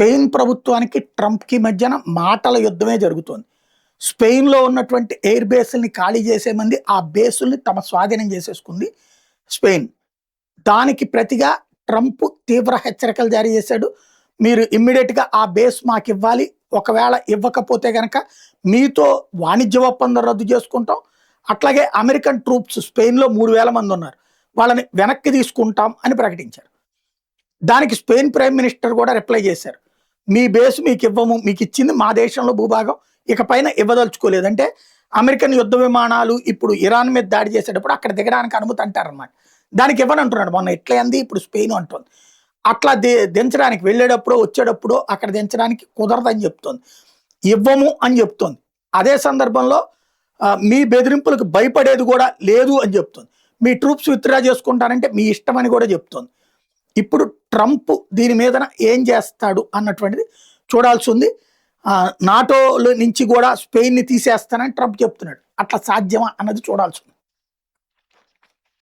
Spain ప్రభుత్వానికి ట్రంప్‌కి మధ్యన మాటల యుద్ధమే జరుగుతోంది. స్పెయిన్‌లో ఉన్నటువంటి ఎయిర్ బేస్‌లని ఖాళీ చేసేమంది ఆ బేసుల్ని తమ స్వాధీనం చేసేసుకుంది స్పెయిన్. దానికి ప్రతిగా ట్రంప్ తీవ్ర హెచ్చరికలు జారీ చేశాడు. మీరు ఇమ్మీడియేట్‌గా ఆ బేస్ మాకివ్వాలి. ఒకవేళ ఇవ్వకపోతే గనక మీతో వాణిజ్య ఒప్పందం రద్దు చేసుకుంటాం. అట్లాగే అమెరికన్ ట్రూప్స్ స్పెయిన్‌లో 3000 మంది ఉన్నారు. వాళ్ళని వెనక్కి తీసుకుంటాం అని ప్రకటించారు. దానికి స్పెయిన్ ప్రైమ్ మినిస్టర్ కూడా రిప్లై చేశారు. మీ బేస్ మీకు ఇవ్వము. మీకు ఇచ్చింది మా దేశంలో భూభాగం. ఇక పైన ఇవ్వదలుచుకోలేదు. అంటే అమెరికన్ యుద్ధ విమానాలు ఇప్పుడు ఇరాన్ మీద దాడి చేసేటప్పుడు అక్కడ దిగడానికి అనుమతి అంటారనమాట. దానికి ఇవ్వనంటున్నాడు. మొన్న ఇట్లే అంది, ఇప్పుడు స్పెయిన్ అంటోంది. అట్లా దించడానికి వెళ్ళేటప్పుడో వచ్చేటప్పుడో అక్కడ దించడానికి కుదరదని చెప్తోంది. ఇవ్వము అని చెప్తోంది. అదే సందర్భంలో మీ బెదిరింపులకు భయపడేది కూడా లేదు అని చెప్తోంది. మీ ట్రూప్స్ విత్డ్రా చేసుకుంటారంటే మీ ఇష్టం అని కూడా చెప్తోంది. ఇప్పుడు ట్రంప్ దీని మీదన ఏం చేస్తాడు అన్నటువంటిది చూడాల్సి ఉంది. నాటోలో నుంచి కూడా స్పెయిన్ని తీసేస్తానని ట్రంప్ చెప్తున్నాడు. అట్లా సాధ్యమా అన్నది చూడాల్సి ఉంది.